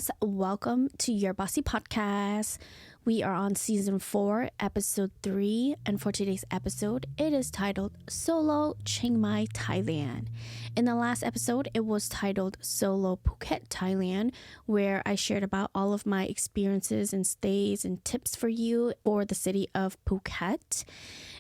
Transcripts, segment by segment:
boss. Welcome to Your Bossy Podcast. We are on season 4, episode 3, and for today's episode, it is titled Solo Chiang Mai, Thailand. In the last episode, it was titled Solo Phuket, Thailand, where I shared about all of my experiences and stays and tips for you for the city of Phuket.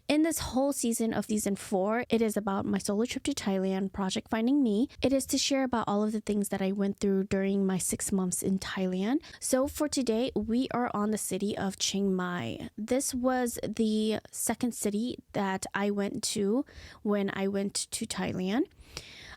In this whole season of season 4, it is about my solo trip to Thailand, Project Finding Me. It is to share about all of the things that I went through during my 6 months in Thailand. So for today, we are on the city of Chiang Mai. This was the second city that I went to when I went to Thailand.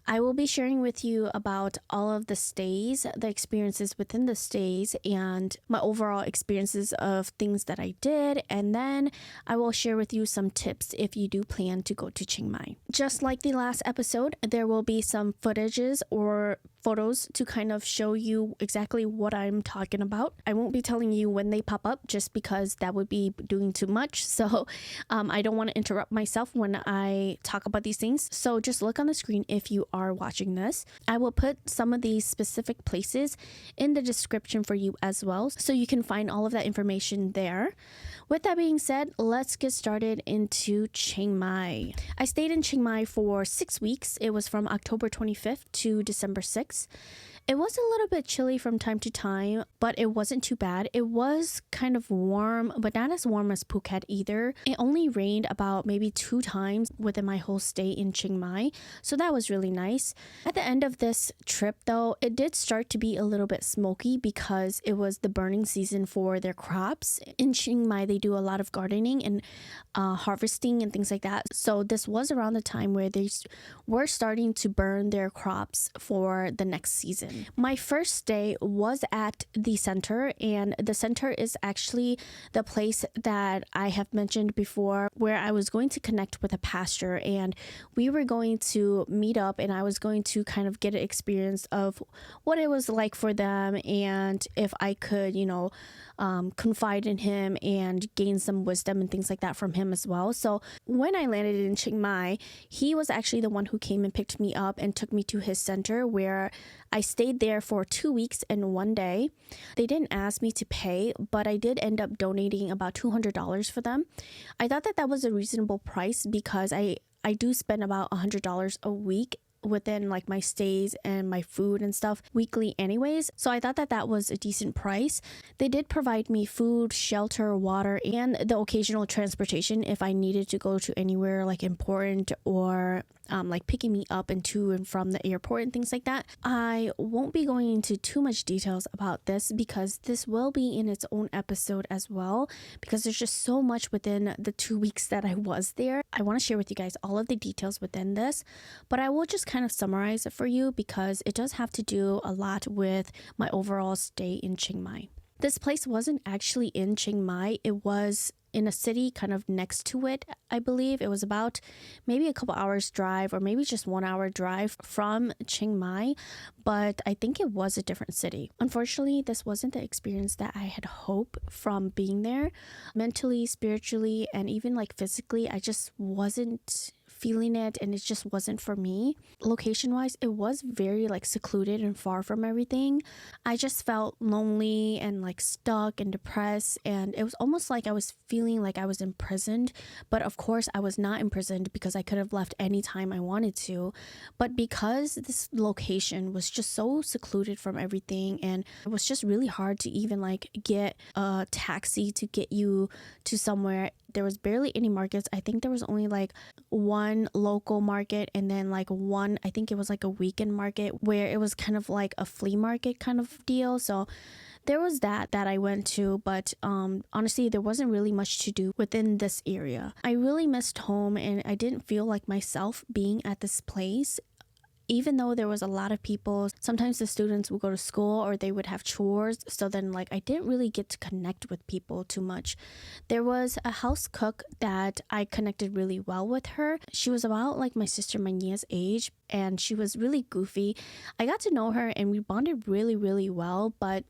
I will be sharing with you about all of the stays, the experiences within the stays, and my overall experiences of things that I did. And then I will share with you some tips if you do plan to go to Chiang Mai. Just like the last episode, there will be some footages or photos to kind of show you exactly what I'm talking about. I won't be telling you when they pop up just because that would be doing too much. So I don't want to interrupt myself when I talk about these things. So just look on the screen if you are watching this. I will put some of these specific places in the description for you as well, so you can find all of that information there. With that being said, let's get started into Chiang Mai. I stayed in Chiang Mai for 6 weeks. It was from October 25th to December 6th. It was a little bit chilly from time to time, but it wasn't too bad. It was kind of warm, but not as warm as Phuket either. It only rained about maybe 2 times within my whole stay in Chiang Mai, so that was really nice. At the end of this trip though, it did start to be a little bit smoky because it was the burning season for their crops. In Chiang Mai, they do a lot of gardening and harvesting and things like that. So this was around the time where they were starting to burn their crops for the next season. My first day was at the center, and the center is actually the place that I have mentioned before where I was going to connect with a pastor, and we were going to meet up and I was going to kind of get an experience of what it was like for them and if I could, confide in him and gain some wisdom and things like that from him as well. So when I landed in Chiang Mai, he was actually the one who came and picked me up and took me to his center where I stayed there for 2 weeks and 1 day. They didn't ask me to pay, but I did end up donating about $200 for them. I thought that was a reasonable price because I do spend about $100 a week within like my stays and my food and stuff weekly anyways, so I thought that was a decent price. They did provide me food, shelter, water, and the occasional transportation if I needed to go to anywhere like important or like picking me up and to and from the airport and things like that. I won't be going into too much details about this because this will be in its own episode as well, because there's just so much within the 2 weeks that I was there. I want to share with you guys all of the details within this, but I will just kind of summarize it for you because it does have to do a lot with my overall stay in Chiang Mai. This place wasn't actually in Chiang Mai. It was in a city kind of next to it, I believe. It was about maybe a couple hours drive or maybe just 1 hour drive from Chiang Mai, but I think it was a different city. Unfortunately, this wasn't the experience that I had hoped from being there. Mentally, spiritually, and even like physically, I just wasn't feeling it and it just wasn't for me. Location wise, it was very like secluded and far from everything. I just felt lonely and like stuck and depressed, and it was almost like I was feeling like I was imprisoned, but of course I was not imprisoned because I could have left anytime I wanted to. But because this location was just so secluded from everything, and it was just really hard to even like get a taxi to get you to somewhere. There was barely any markets. I think there was only like one local market and then like one, I think it was like a weekend market where it was kind of like a flea market kind of deal. So there was that I went to, but honestly, there wasn't really much to do within this area. I really missed home and I didn't feel like myself being at this place. Even though there was a lot of people, sometimes the students would go to school or they would have chores. So then like I didn't really get to connect with people too much. There was a house cook that I connected really well with her. She was about like my sister Mania's age and she was really goofy. I got to know her and we bonded really, really well. But,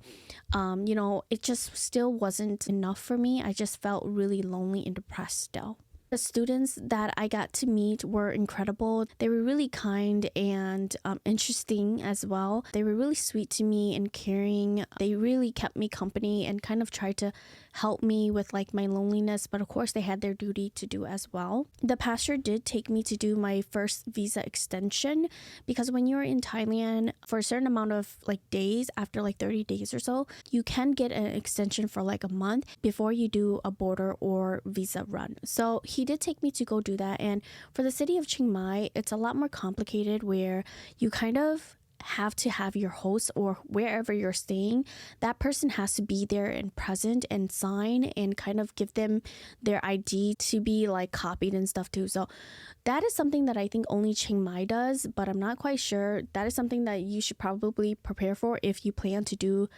it just still wasn't enough for me. I just felt really lonely and depressed still. The students that I got to meet were incredible. They were really kind and interesting as well. They were really sweet to me and caring. They really kept me company and kind of tried to help me with like my loneliness, but of course they had their duty to do as well. The pastor did take me to do my first visa extension, because when you're in Thailand for a certain amount of like days, after like 30 days or so, you can get an extension for like a month before you do a border or visa run. So he did take me to go do that. And for the city of Chiang Mai, it's a lot more complicated, where you kind of have to have your host, or wherever you're staying, that person has to be there and present and sign and kind of give them their ID to be like copied and stuff too. So that is something that I think only Chiang Mai does, but I'm not quite sure. That is something that you should probably prepare for if you plan to do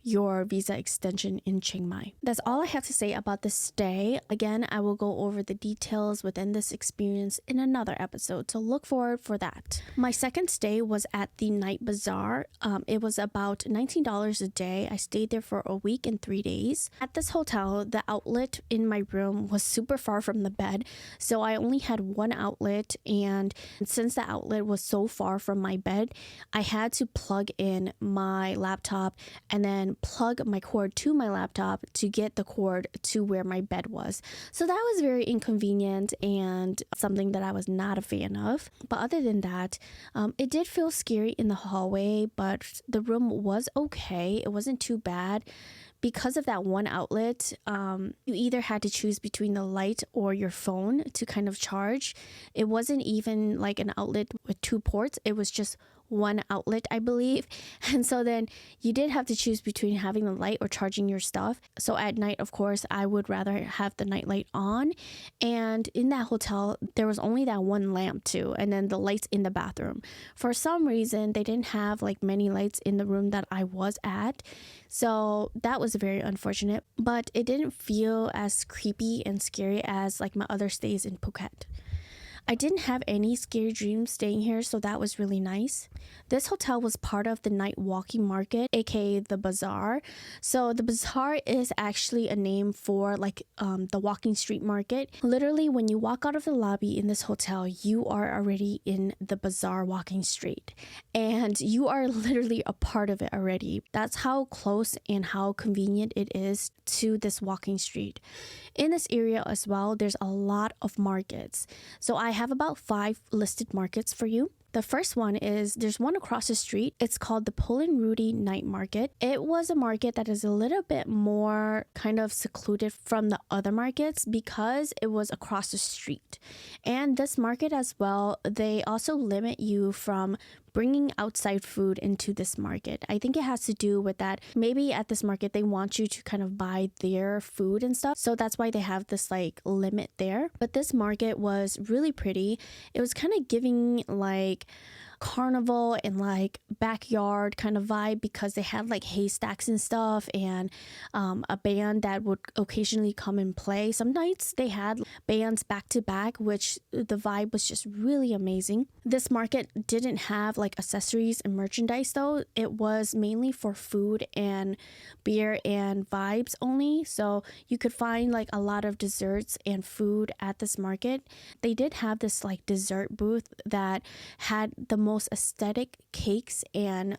your visa extension in Chiang Mai. That's all I have to say about this stay. Again, I will go over the details within this experience in another episode, so look forward for that. My second stay was at the night bazaar. It was about $19 a day. I stayed there for a week and 3 days. At this hotel, the outlet in my room was super far from the bed, so I only had one outlet, and since the outlet was so far from my bed, I had to plug in my laptop and then plug my cord to my laptop to get the cord to where my bed was. So that was very inconvenient and something that I was not a fan of. But other than that, it did feel scary in the hallway, but the room was okay. It wasn't too bad. Because of that one outlet, you either had to choose between the light or your phone to kind of charge. It wasn't even like an outlet with 2 ports. It was just one outlet, I believe. And so then you did have to choose between having the light or charging your stuff. So at night, of course, I would rather have the night light on. And in that hotel, there was only that one lamp too, and then the lights in the bathroom. For some reason, they didn't have like many lights in the room that I was at. So that was very unfortunate, but it didn't feel as creepy and scary as like my other stays in Phuket. I didn't have any scary dreams staying here, so that was really nice. This hotel was part of the night walking market, aka the Bazaar. So the Bazaar is actually a name for like the walking street market. Literally, when you walk out of the lobby in this hotel, you are already in the Bazaar walking street, and you are literally a part of it already. That's how close and how convenient it is to this walking street. In this area as well, there's a lot of markets. So I have about 5 listed markets for you. The first one is, there's one across the street. It's called the Ploen Ruedee Night Market. It was a market that is a little bit more kind of secluded from the other markets because it was across the street. And this market as well, they also limit you from bringing outside food into this market. I think it has to do with that. Maybe at this market, they want you to kind of buy their food and stuff. So that's why they have this like limit there. But this market was really pretty. It was kind of giving like carnival and like backyard kind of vibe, because they had like haystacks and stuff, and a band that would occasionally come and play. Some nights they had bands back to back, which the vibe was just really amazing. This market didn't have like accessories and merchandise though. It was mainly for food and beer and vibes only. So you could find like a lot of desserts and food at this market. They did have this like dessert booth that had the most aesthetic cakes and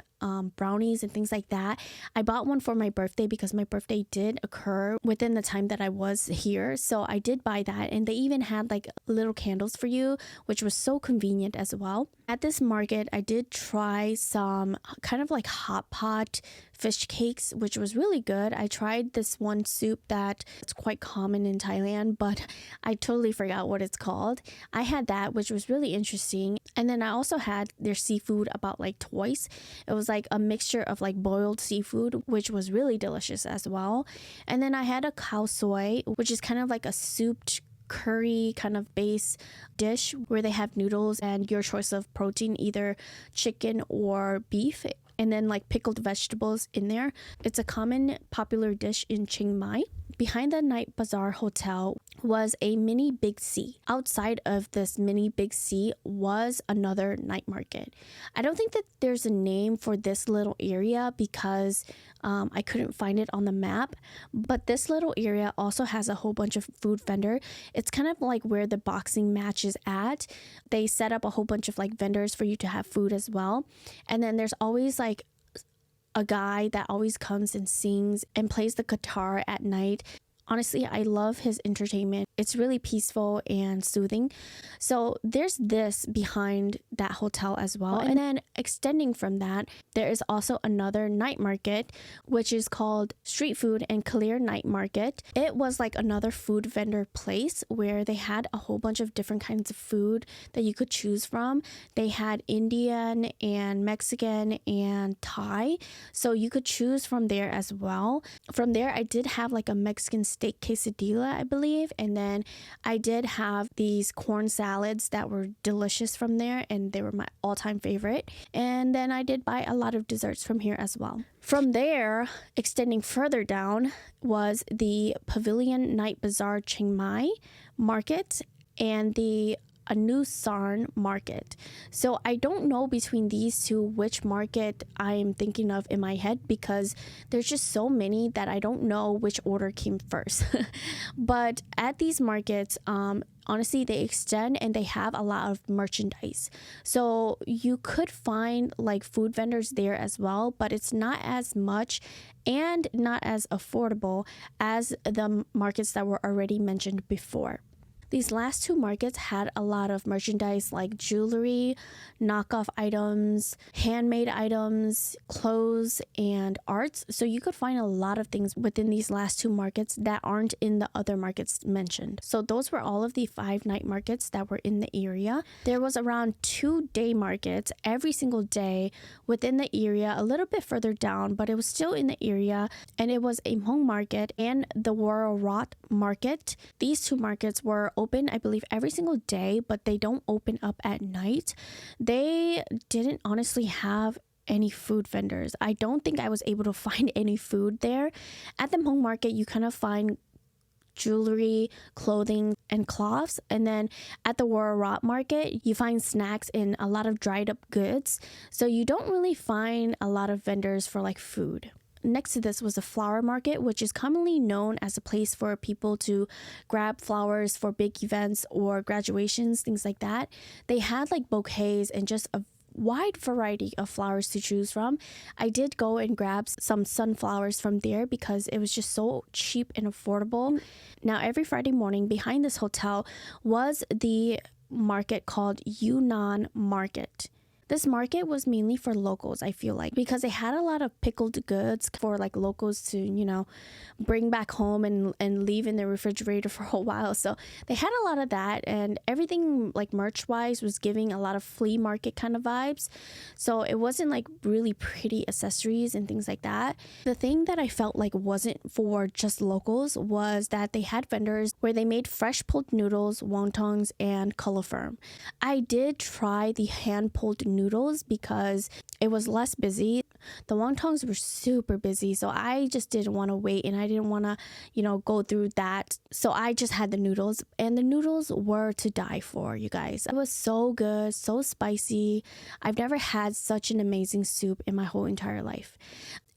brownies and things like that. I bought one for my birthday because my birthday did occur within the time that I was here. So I did buy that, and they even had like little candles for you, which was so convenient as well. At this market, I did try some kind of like hot pot fish cakes, which was really good. I tried this one soup that it's quite common in Thailand, but I totally forgot what it's called. I had that, which was really interesting. And then I also had their seafood about like twice. It was like a mixture of like boiled seafood, which was really delicious as well. And then I had a khao soi, which is kind of like a souped curry kind of base dish where they have noodles and your choice of protein, either chicken or beef, and then like pickled vegetables in there. It's a common popular dish in Chiang Mai. Behind the Night Bazaar Hotel, was a mini Big C. Outside of this mini Big C was another night market. I don't think that there's a name for this little area because I couldn't find it on the map, but this little area also has a whole bunch of food vendor. It's kind of like where the boxing match is at. They set up a whole bunch of like vendors for you to have food as well. And then there's always like a guy that always comes and sings and plays the guitar at night. Honestly, I love his entertainment. It's really peaceful and soothing. So there's this behind that hotel as well. And then extending from that, there is also another night market, which is called Street Food and Kalare Night Market. It was like another food vendor place where they had a whole bunch of different kinds of food that you could choose from. They had Indian and Mexican and Thai. So you could choose from there as well. From there, I did have like a Mexican steak quesadilla, I believe, and then I did have these corn salads that were delicious from there, and they were my all-time favorite. And then I did buy a lot of desserts from here as well. From there, extending further down, was the Pavilion Night Bazaar Chiang Mai Market and the Anusarn Market. So I don't know between these two which market I'm thinking of in my head because there's just so many that I don't know which order came first. But at these markets, honestly, they extend and they have a lot of merchandise. So you could find like food vendors there as well, but it's not as much and not as affordable as the markets that were already mentioned before. These last two markets had a lot of merchandise like jewelry, knockoff items, handmade items, clothes, and arts. So you could find a lot of things within these last two markets that aren't in the other markets mentioned. So those were all of the 5 night markets that were in the area. There was around 2 day markets every single day within the area, a little bit further down, but it was still in the area. And it was a Hmong market and the Warorot market. These two markets were open, I believe, every single day, but they don't open up at night. They didn't honestly have any food vendors. I don't think I was able to find any food there. At the Hmong market, you kind of find jewelry, clothing, and cloths. And then at the Warorot market, you find snacks and a lot of dried up goods. So you don't really find a lot of vendors for like food. Next to this was a flower market, which is commonly known as a place for people to grab flowers for big events or graduations, things like that. They had like bouquets and just a wide variety of flowers to choose from. I did go and grab some sunflowers from there because it was just so cheap and affordable. Now, every Friday morning behind this hotel was the market called Yunnan Market. This market was mainly for locals, I feel like, because they had a lot of pickled goods for like locals to, bring back home and leave in the refrigerator for a while. So they had a lot of that, and everything like merch-wise was giving a lot of flea market kind of vibes. So it wasn't like really pretty accessories and things like that. The thing that I felt like wasn't for just locals was that they had vendors where they made fresh pulled noodles, wontons, and cauliflower. I did try the hand-pulled noodles because it was less busy. The wontons were super busy, so I just didn't want to wait and I didn't want to, go through that. So I just had the noodles, and the noodles were to die for, you guys. It was so good, so spicy. I've never had such an amazing soup in my whole entire life.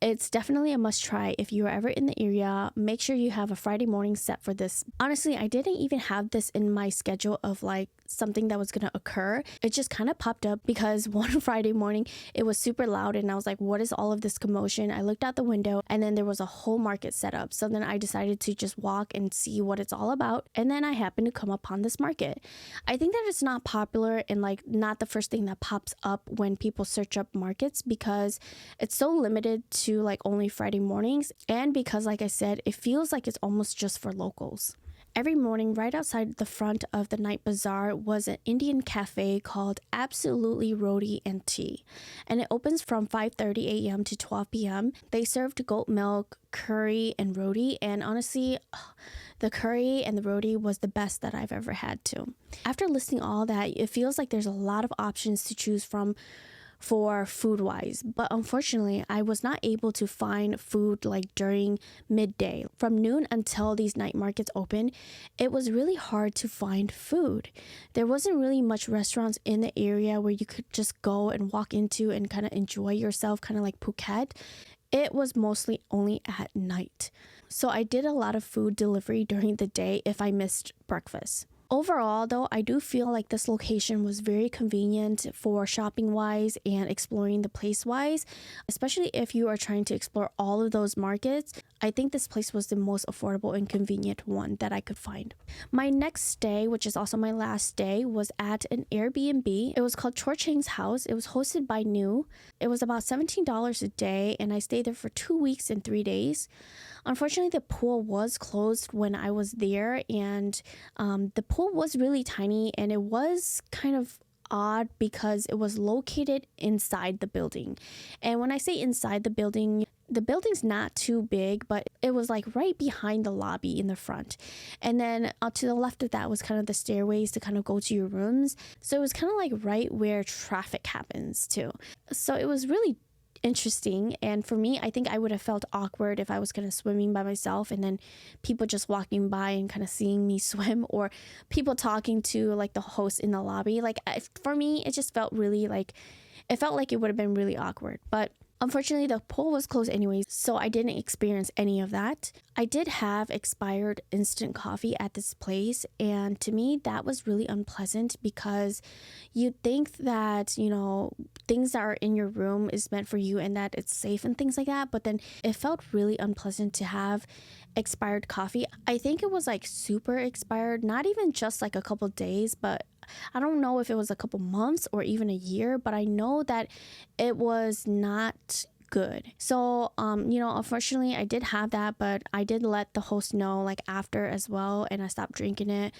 It's definitely a must try if you're ever in the area. Make sure you have a Friday morning set for this. Honestly, I didn't even have this in my schedule of like something that was going to occur. It just kind of popped up because one Friday morning it was super loud and I was like, what is all of this commotion? I looked out the window and then there was a whole market set up. So then I decided to just walk and see what it's all about. And then I happened to come upon this market. I think that it's not popular and like not the first thing that pops up when people search up markets because it's so limited to like only Friday mornings, and because like I said, it feels like it's almost just for locals. Every morning right outside the front of the night bazaar was an Indian cafe called Absolutely Ruedee and Tea, and it opens from 5:30 a.m. to 12 p.m. They served goat milk, curry, and roti, and honestly, the curry and the roti was the best that I've ever had too. After listing all that, it feels like there's a lot of options to choose from for food wise, but unfortunately I was not able to find food like during midday. From noon until these night markets open, it was really hard to find food. There wasn't really much restaurants in the area where you could just go and walk into and kind of enjoy yourself, kind of like Phuket. It was mostly only at night. So I did a lot of food delivery during the day if I missed breakfast. Overall, though, I do feel like this location was very convenient for shopping wise and exploring the place wise, especially if you are trying to explore all of those markets. I think this place was the most affordable and convenient one that I could find. My next stay, which is also my last day, was at an Airbnb. It was called Chor Chang's house. It was hosted by New. It was about $17 a day, and I stayed there for 2 weeks and 3 days. Unfortunately, the pool was closed when I was there, and the pool was really tiny, and it was kind of odd because it was located inside the building. And when I say inside the building's not too big, but it was like right behind the lobby in the front. And then to the left of that was kind of the stairways to kind of go to your rooms. So it was kind of like right where traffic happens too. So it was really interesting, and for me, I think I would have felt awkward if I was kind of swimming by myself and then people just walking by and kind of seeing me swim, or people talking to like the host in the lobby. Like for me, it just felt really like it would have been really awkward. But unfortunately, the pool was closed anyways, so I didn't experience any of that. I did have expired instant coffee at this place, and to me, that was really unpleasant because you'd think that, things that are in your room is meant for you and that it's safe and things like that, but then it felt really unpleasant to have expired coffee. I think it was like super expired, not even just like a couple days, but I don't know if it was a couple months or even a year, but I know that it was not good. So, unfortunately I did have that, but I did let the host know like after as well, and I stopped drinking it.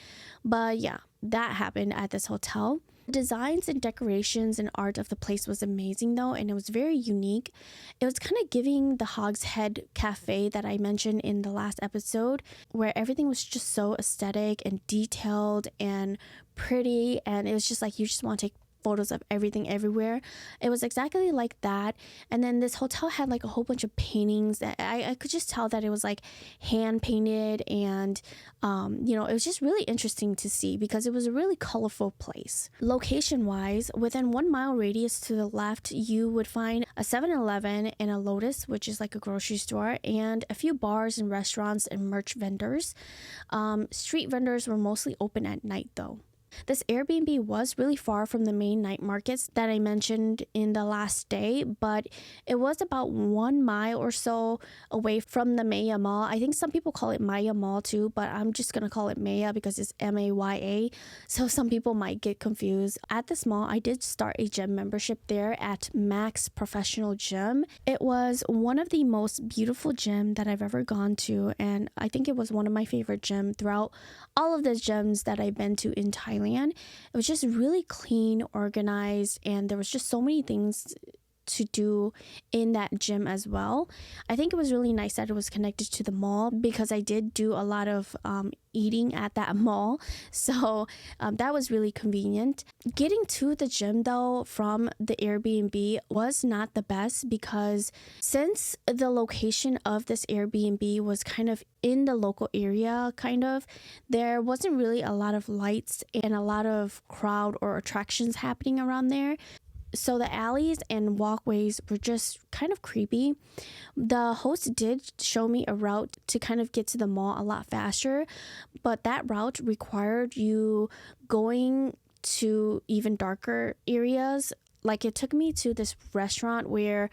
But yeah, that happened at this hotel. The designs and decorations and art of the place was amazing though, and it was very unique. It was kind of giving the Hog's Head Cafe that I mentioned in the last episode, where everything was just so aesthetic and detailed and pretty, and it was just like you just want to take photos of everything everywhere. It was exactly like that. And then this hotel had like a whole bunch of paintings that I could just tell that it was like hand painted, and it was just really interesting to see because it was a really colorful place. Location wise, within 1 mile radius to the left, you would find a 7-Eleven and a Lotus, which is like a grocery store, and a few bars and restaurants and merch vendors. Street vendors were mostly open at night though. This Airbnb was really far from the main night markets that I mentioned in the last day, but it was about 1 mile or so away from the Maya Mall. I think some people call it Maya Mall too, but I'm just going to call it Maya because it's Maya. So some people might get confused. At this mall, I did start a gym membership there at Max Professional Gym. It was one of the most beautiful gym that I've ever gone to, and I think it was one of my favorite gym throughout all of the gyms that I've been to in Thailand. It was just really clean, organized, and there was just so many things to do in that gym as well. I think it was really nice that it was connected to the mall because I did do a lot of eating at that mall, so that was really convenient. Getting to the gym though from the Airbnb was not the best because since the location of this Airbnb was kind of in the local area, there wasn't really a lot of lights and a lot of crowd or attractions happening around there. So the alleys and walkways were just kind of creepy. The host did show me a route to kind of get to the mall a lot faster, but that route required you going to even darker areas. Like it took me to this restaurant where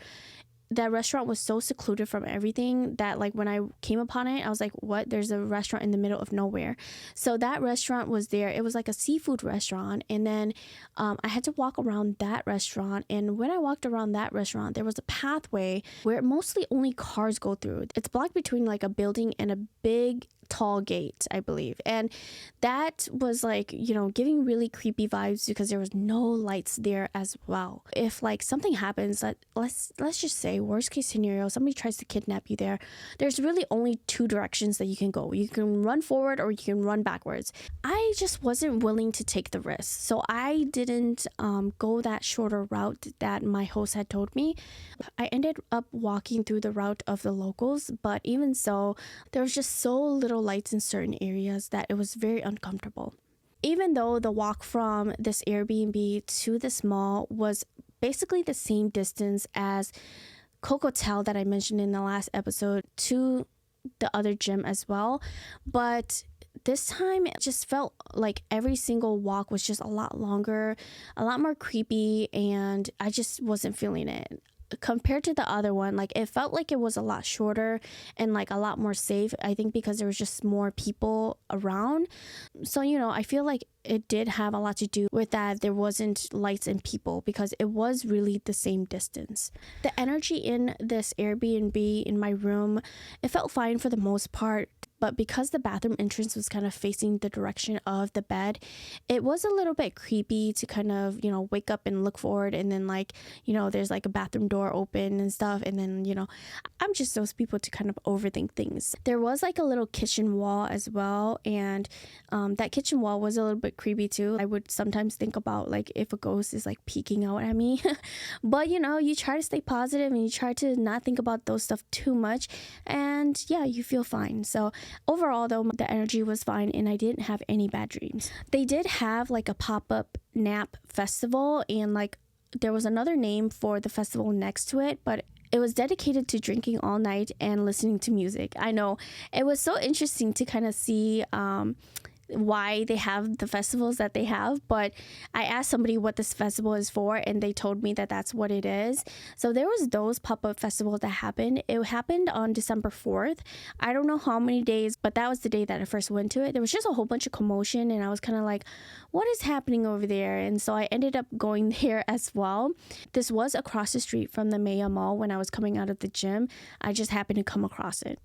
that restaurant was so secluded from everything that like when I came upon it, I was like, what? There's a restaurant in the middle of nowhere. So that restaurant was there. It was like a seafood restaurant. And then I had to walk around that restaurant. And when I walked around that restaurant, there was a pathway where mostly only cars go through. It's blocked between like a building and a big tall gate, I believe. And that was like, giving really creepy vibes because there was no lights there as well. If like something happens, that let's just say worst case scenario, somebody tries to kidnap you there's really only two directions that you can go. You can run forward or you can run backwards. I just wasn't willing to take the risk. So I didn't go that shorter route that my host had told me. I ended up walking through the route of the locals, but even so, there was just so little lights in certain areas that it was very uncomfortable. Even though the walk from this Airbnb to this mall was basically the same distance as Cocotel that I mentioned in the last episode to the other gym as well, but this time it just felt like every single walk was just a lot longer, a lot more creepy, and I just wasn't feeling it. Compared to the other one, like it felt like it was a lot shorter and like a lot more safe, I think, because there was just more people around. So I feel like it did have a lot to do with that there wasn't lights and people, because it was really the same distance. The energy in this Airbnb in my room, it felt fine for the most part, but because the bathroom entrance was kind of facing the direction of the bed, it was a little bit creepy to kind of, wake up and look forward, and then there's like a bathroom door open and stuff, and then, I'm just those people to kind of overthink things. There was like a little kitchen wall as well, and that kitchen wall was a little bit creepy too. I would sometimes think about like if a ghost is like peeking out at me, but you try to stay positive and you try to not think about those stuff too much, and yeah, you feel fine. So overall though, the energy was fine and I didn't have any bad dreams. They did have like a pop-up nap festival, and like there was another name for the festival next to it, but it was dedicated to drinking all night and listening to music. I know, it was so interesting to kind of see why they have the festivals that they have, but I asked somebody what this festival is for and they told me that that's what it is. So there was those pop-up festivals that happened. It happened on December 4th. I don't know how many days, but that was the day that I first went to it. There was just a whole bunch of commotion and I was kind of like, what is happening over there? And so I ended up going there as well. This was across the street from the Maya Mall. When I was coming out of the gym, I just happened to come across it.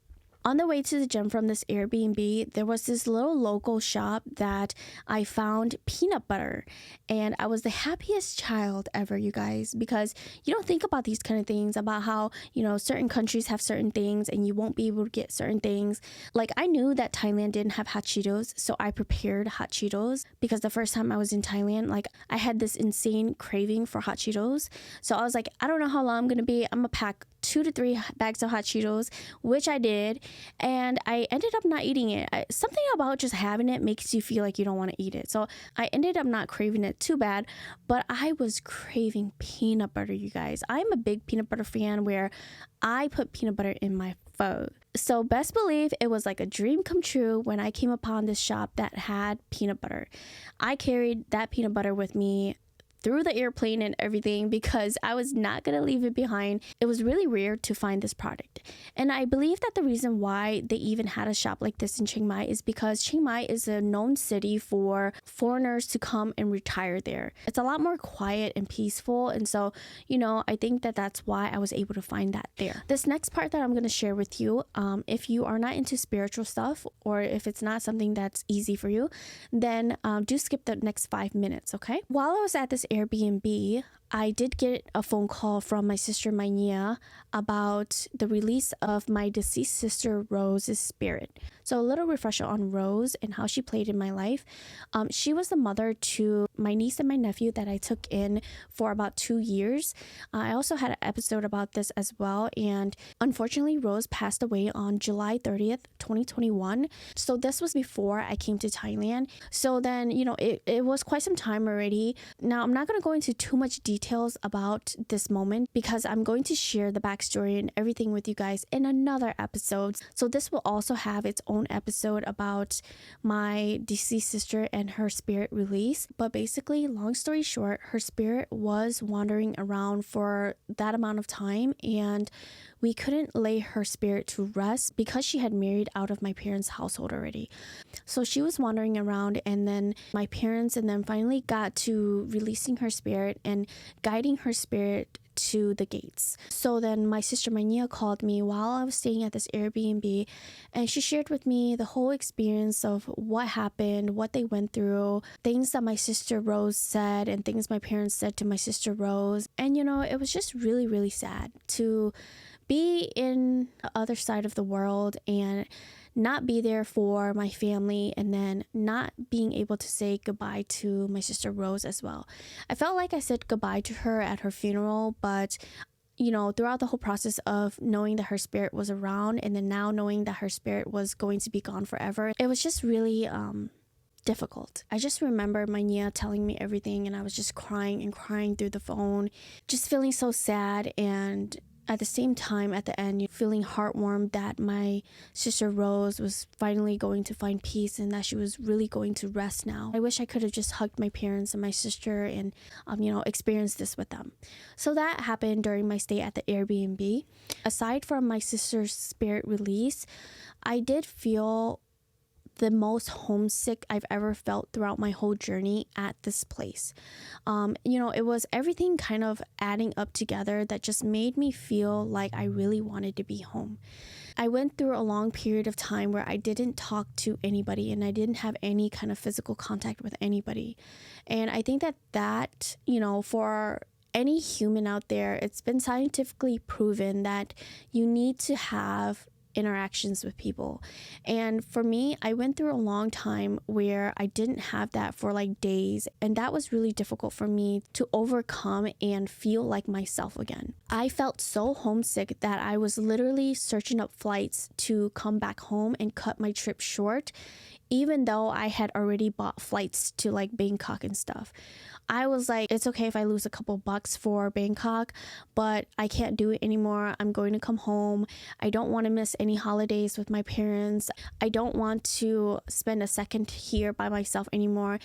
On the way to the gym from this Airbnb, there was this little local shop that I found peanut butter. And I was the happiest child ever, you guys, because you don't think about these kind of things, about how, certain countries have certain things and you won't be able to get certain things. Like I knew that Thailand didn't have hot Cheetos, so I prepared hot Cheetos because the first time I was in Thailand, like I had this insane craving for hot Cheetos. So I was like, I don't know how long I'm going to be. I'm going to pack 2 to 3 bags of hot Cheetos, which I did, and I ended up not eating it. Something about just having it makes you feel like you don't want to eat it. So I ended up not craving it too bad, but I was craving peanut butter, you guys. I'm a big peanut butter fan where I put peanut butter in my pho. So best believe it was like a dream come true when I came upon this shop that had peanut butter. I carried that peanut butter with me through the airplane and everything because I was not going to leave it behind. It was really rare to find this product. And I believe that the reason why they even had a shop like this in Chiang Mai is because Chiang Mai is a known city for foreigners to come and retire there. It's a lot more quiet and peaceful. And so, I think that that's why I was able to find that there. This next part that I'm going to share with you, if you are not into spiritual stuff or if it's not something that's easy for you, then do skip the next 5 minutes, okay? While I was at this Airbnb, I did get a phone call from my sister Mania about the release of my deceased sister Rose's spirit. So a little refresher on Rose and how she played in my life. She was the mother to my niece and my nephew that I took in for about 2 years. I also had an episode about this as well. And unfortunately, Rose passed away on July 30th, 2021. So this was before I came to Thailand. So then, it was quite some time already. Now, I'm not going to go into too much details about this moment because I'm going to share the backstory and everything with you guys in another episode. So this will also have its own episode about my deceased sister and her spirit release. But basically, long story short, her spirit was wandering around for that amount of time, and we couldn't lay her spirit to rest because she had married out of my parents' household already. So she was wandering around, and then my parents and then finally got to releasing her spirit and guiding her spirit to the gates. So then my sister Mania called me while I was staying at this Airbnb, and she shared with me the whole experience of what happened, what they went through, things that my sister Rose said and things my parents said to my sister Rose. And it was just really, really sad to be in the other side of the world and not be there for my family, and then not being able to say goodbye to my sister Rose as well. I felt like I said goodbye to her at her funeral, but throughout the whole process of knowing that her spirit was around, and then now knowing that her spirit was going to be gone forever, it was just really difficult. I just remember my Nia telling me everything, and I was just crying and crying through the phone, just feeling so sad, and at the same time, at the end, feeling heartwarmed that my sister Rose was finally going to find peace and that she was really going to rest now. I wish I could have just hugged my parents and my sister and, experienced this with them. So that happened during my stay at the Airbnb. Aside from my sister's spirit release, I did feel the most homesick I've ever felt throughout my whole journey at this place. It was everything kind of adding up together that just made me feel like I really wanted to be home. I went through a long period of time where I didn't talk to anybody and I didn't have any kind of physical contact with anybody. And I think that, for any human out there, it's been scientifically proven that you need to have interactions with people. And for me, I went through a long time where I didn't have that for like days, and that was really difficult for me to overcome and feel like myself again. I felt so homesick that I was literally searching up flights to come back home and cut my trip short, even though I had already bought flights to like Bangkok and stuff. I was like, it's okay if I lose a couple bucks for Bangkok, but I can't do it anymore. I'm going to come home. I don't want to miss any holidays with my parents. I don't want to spend a second here by myself anymore.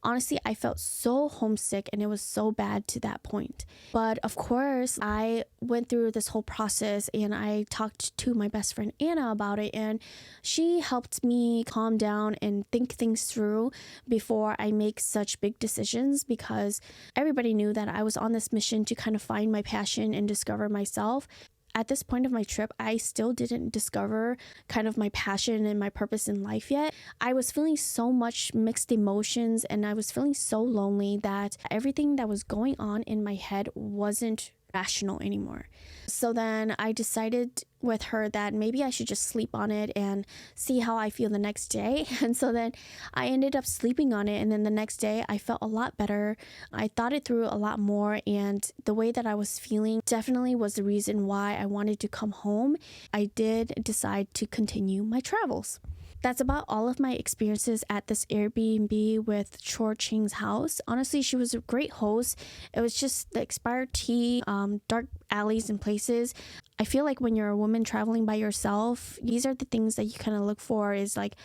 Honestly, I felt so homesick, and it was so bad to that point. But of course, I went through this whole process, and I talked to my best friend Anna about it, and she helped me calm down and think things through before I make such big decisions, because everybody knew that I was on this mission to kind of find my passion and discover myself. At this point of my trip, I still didn't discover kind of my passion and my purpose in life yet. I was feeling so much mixed emotions, and I was feeling so lonely that everything that was going on in my head wasn't rational anymore. So then I decided with her that maybe I should just sleep on it and see how I feel the next day. And so then I ended up sleeping on it, and then the next day I felt a lot better. I thought it through a lot more, and the way that I was feeling definitely was the reason why I wanted to come home. I did decide to continue my travels. That's about all of my experiences at this Airbnb with Chor Ching's house. Honestly, she was a great host. It was just the expired tea, dark alleys and places. I feel like when you're a woman traveling by yourself, these are the things that you kind of look for, is like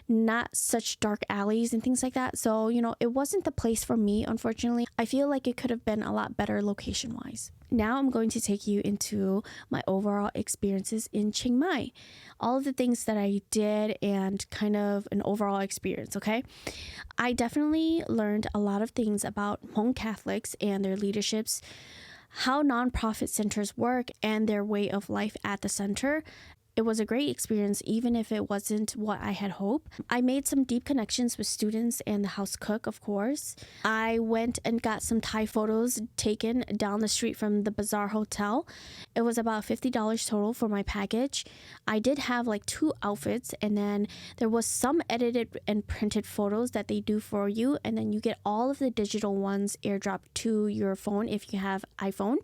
not such dark alleys and things like that. So, it wasn't the place for me, unfortunately. I feel like it could have been a lot better location-wise. Now I'm going to take you into my overall experiences in Chiang Mai. All of the things that I did and kind of an overall experience, okay? I definitely learned a lot of things about Hmong Catholics and their leaderships, how nonprofit centers work, and their way of life at the center. It was a great experience, even if it wasn't what I had hoped. I made some deep connections with students and the house cook, of course. I went and got some Thai photos taken down the street from the Bazaar Hotel. It was about $50 total for my package. I did have like 2 outfits, and then there was some edited and printed photos that they do for you, and then you get all of the digital ones airdropped to your phone if you have iPhone.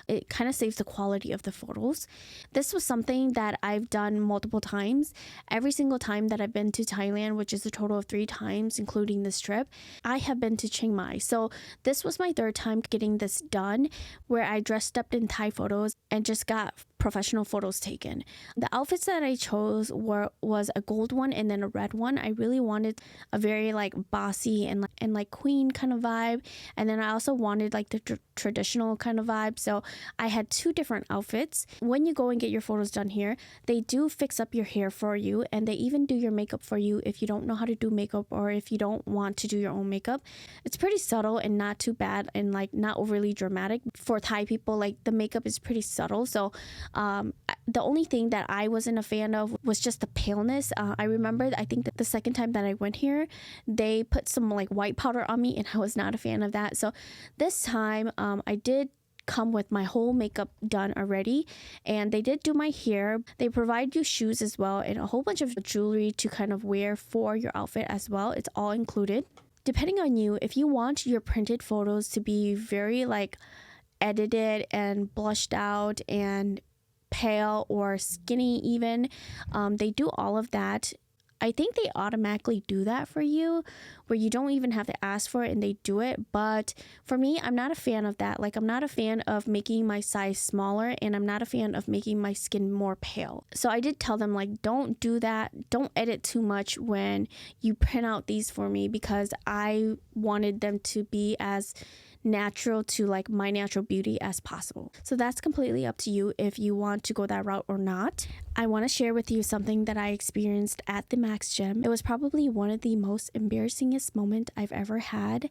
It kind of saves the quality of the photos. This was something that I've done multiple times. Every single time that I've been to Thailand, which is a total of 3 times, including this trip, I have been to Chiang Mai. So this was my 3rd time getting this done, where I dressed up in Thai photos and just got professional photos taken. The outfits that I chose was a gold one and then a red one. I really wanted a very like bossy and like queen kind of vibe, and then I also wanted like the traditional kind of vibe. So I had 2 different outfits. When you go and get your photos done here, they do fix up your hair for you, and they even do your makeup for you if you don't know how to do makeup or if you don't want to do your own makeup. It's pretty subtle and not too bad and like not overly dramatic. For Thai people, like the makeup is pretty subtle. So the only thing that I wasn't a fan of was just the paleness. I remember, I think that the second time that I went here, they put some like white powder on me, and I was not a fan of that. So this time I did come with my whole makeup done already, and they did do my hair. They provide you shoes as well and a whole bunch of jewelry to kind of wear for your outfit as well. It's all included. Depending on you, if you want your printed photos to be very like edited and blushed out and pale or skinny even, they do all of that. I think they automatically do that for you where you don't even have to ask for it and they do it. But for me, I'm not a fan of that. Like, I'm not a fan of making my size smaller, and I'm not a fan of making my skin more pale. So I did tell them, like, don't do that. Don't edit too much when you print out these for me, because I wanted them to be as natural to like my natural beauty as possible. So that's completely up to you if you want to go that route or not. I want to share with you something that I experienced at the Max Gym. It was probably one of the most embarrassingest moments I've ever had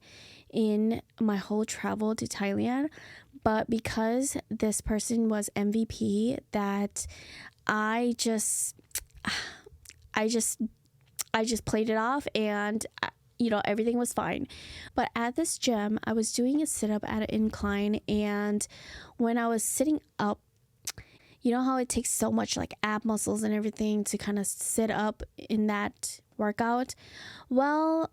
in my whole travel to Thailand. But because this person was MVP, that I just played it off, and everything was fine. But at this gym, I was doing a sit-up at an incline, and when I was sitting up, you know how it takes so much like ab muscles and everything to kind of sit up in that workout? Well,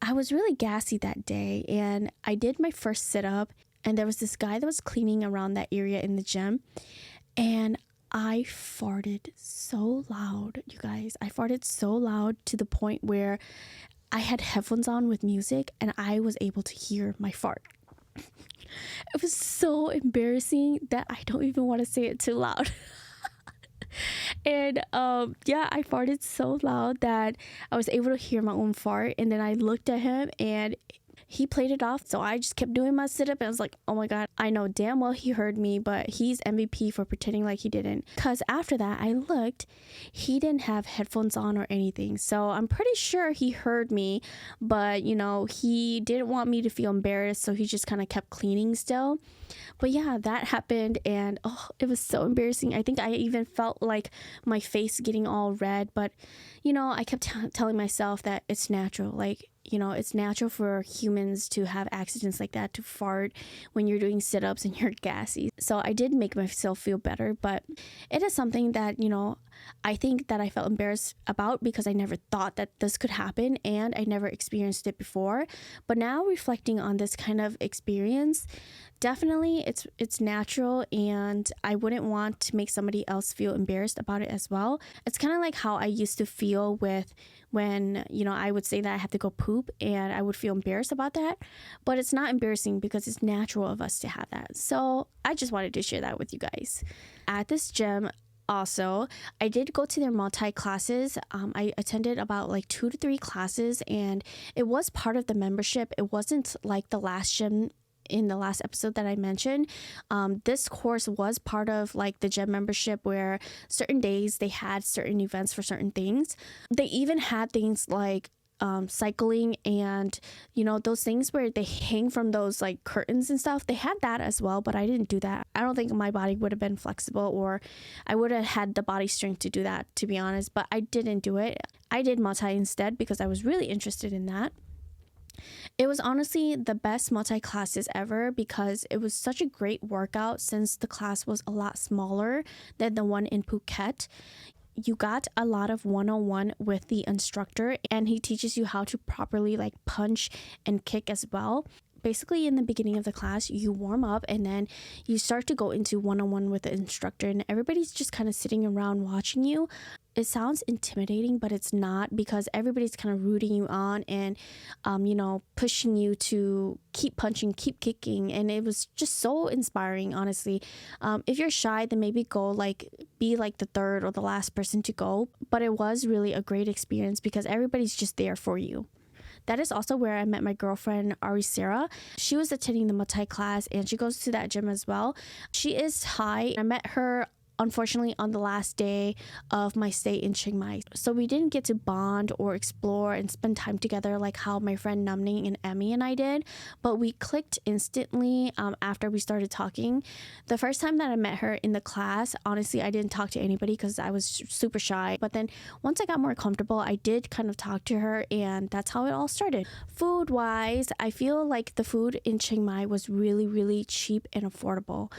I was really gassy that day, and I did my first sit-up, and there was this guy that was cleaning around that area in the gym, and I farted so loud, you guys. I farted so loud to the point where I had headphones on with music, and I was able to hear my fart. It was so embarrassing that I don't even want to say it too loud. And I farted so loud that I was able to hear my own fart. And then I looked at him, and he played it off. So I just kept doing my sit-up, and I was like, oh my God, I know damn well he heard me, but he's MVP for pretending like he didn't. Because after that, I looked, he didn't have headphones on or anything. So I'm pretty sure he heard me, but he didn't want me to feel embarrassed, so he just kind of kept cleaning still. But yeah, that happened, and it was so embarrassing. I think I even felt like my face getting all red, but I kept telling myself that it's natural. Like, it's natural for humans to have accidents like that, to fart when you're doing sit-ups and you're gassy. So I did make myself feel better, but it is something that, I think that I felt embarrassed about because I never thought that this could happen, and I never experienced it before. But now reflecting on this kind of experience, definitely it's natural, and I wouldn't want to make somebody else feel embarrassed about it as well. It's kind of like how I used to feel with when, I would say that I have to go poop, and I would feel embarrassed about that. But it's not embarrassing because it's natural of us to have that. So I just wanted to share that with you guys. At this gym, also, I did go to their Muay Thai classes. I attended about like 2 to 3 classes, and it was part of the membership. It wasn't like the last gym in the last episode that I mentioned. This course was part of like the gym membership, where certain days they had certain events for certain things. They even had things like cycling and those things where they hang from those like curtains and stuff. They had that as well, but I didn't do that. I don't think my body would have been flexible, or I would have had the body strength to do that, to be honest, but I didn't do it. I did Muay Thai instead because I was really interested in that. It was honestly the best Muay Thai classes ever because it was such a great workout, since the class was a lot smaller than the one in Phuket. You got a lot of one-on-one with the instructor, and he teaches you how to properly like punch and kick as well. Basically, in the beginning of the class, you warm up, and then you start to go into one-on-one with the instructor, and everybody's just kind of sitting around watching you. it sounds intimidating, but it's not, because everybody's kind of rooting you on and, pushing you to keep punching, keep kicking. And it was just so inspiring, honestly. If you're shy, then maybe be like the third or the last person to go. But it was really a great experience because everybody's just there for you. That is also where I met my girlfriend, Ari Sarah. She was attending the Muay Thai class and she goes to that gym as well. She is Thai. I met her unfortunately on the last day of my stay in Chiang Mai. So we didn't get to bond or explore and spend time together like how my friend Namning and Emmy and I did, but we clicked instantly after we started talking. The first time that I met her in the class, honestly, I didn't talk to anybody because I was super shy. But then once I got more comfortable, I did kind of talk to her, and that's how it all started. Food-wise, I feel like the food in Chiang Mai was really, really cheap and affordable.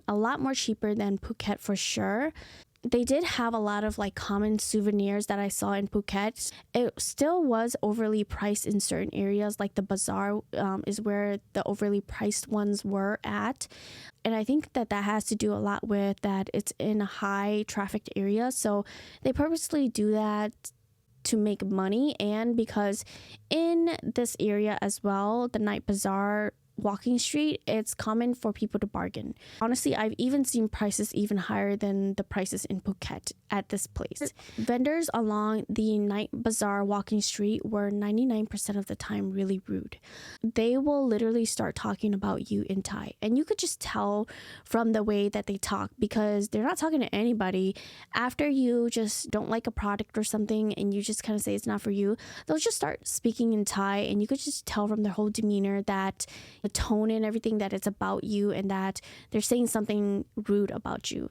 A lot more cheaper than Phuket for sure. They did have a lot of like common souvenirs that I saw in Phuket. It still was overly priced in certain areas, like the Bazaar is where the overly priced ones were at. And I think that has to do a lot with that it's in a high trafficked area. So they purposely do that to make money, and because in this area as well, the night bazaar walking street, it's common for people to bargain. Honestly, I've even seen prices even higher than the prices in Phuket at this place. Vendors along the night bazaar walking street were 99% of the time really rude. They will literally start talking about you in Thai, and you could just tell from the way that they talk because they're not talking to anybody. After you just don't like a product or something and you just kind of say it's not for you, they'll just start speaking in Thai, and you could just tell from their whole demeanor that the tone and everything that it's about you and that they're saying something rude about you.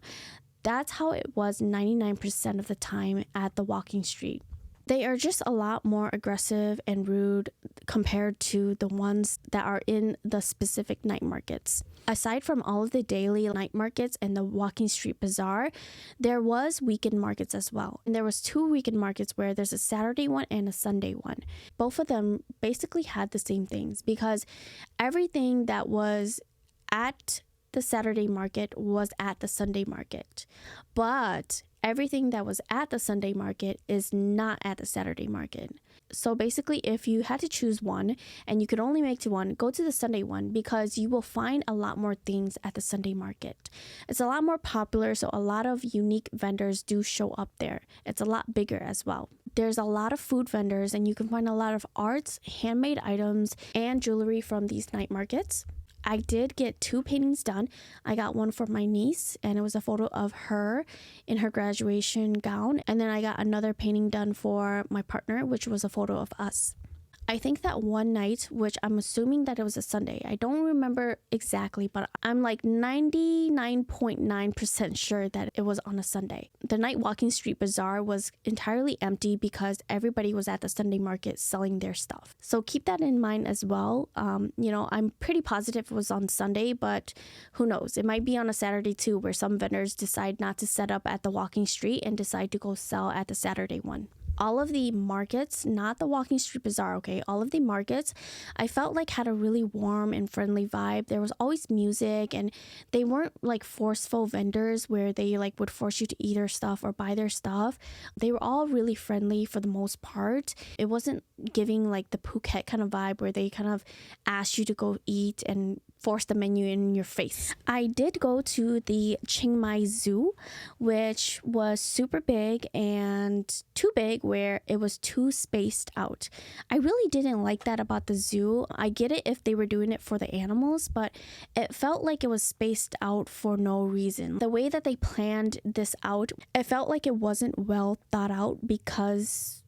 That's how it was 99% of the time at the walking street. They are just a lot more aggressive and rude compared to the ones that are in the specific night markets. Aside from all of the daily night markets and the walking street bazaar, there was weekend markets as well. And there was 2 weekend markets where there's a Saturday one and a Sunday one. Both of them basically had the same things because everything that was at the Saturday market was at the Sunday market. But everything that was at the Sunday market is not at the Saturday market. So basically, if you had to choose one and you could only make to one, go to the Sunday one because you will find a lot more things at the Sunday market. It's a lot more popular, so a lot of unique vendors do show up there. It's a lot bigger as well. There's a lot of food vendors, and you can find a lot of arts, handmade items, and jewelry from these night markets. I did get 2 paintings done. I got one for my niece, and it was a photo of her in her graduation gown. And then I got another painting done for my partner, which was a photo of us. I think that one night, which I'm assuming that it was a Sunday, I don't remember exactly, but I'm like 99.9% sure that it was on a Sunday. The night walking street bazaar was entirely empty because everybody was at the Sunday market selling their stuff. So keep that in mind as well. I'm pretty positive it was on Sunday, but who knows? It might be on a Saturday too, where some vendors decide not to set up at the walking street and decide to go sell at the Saturday one. All of the markets, not the walking street bazaar, okay, all of the markets, I felt like had a really warm and friendly vibe. There was always music, and they weren't like forceful vendors where they like would force you to eat their stuff or buy their stuff. They were all really friendly for the most part. It wasn't giving like the Phuket kind of vibe where they kind of asked you to go eat and force the menu in your face. I did go to the Chiang Mai Zoo, which was super big and too big where it was too spaced out. I really didn't like that about the zoo. I get it if they were doing it for the animals, but it felt like it was spaced out for no reason. The way that they planned this out, it felt like it wasn't well thought out because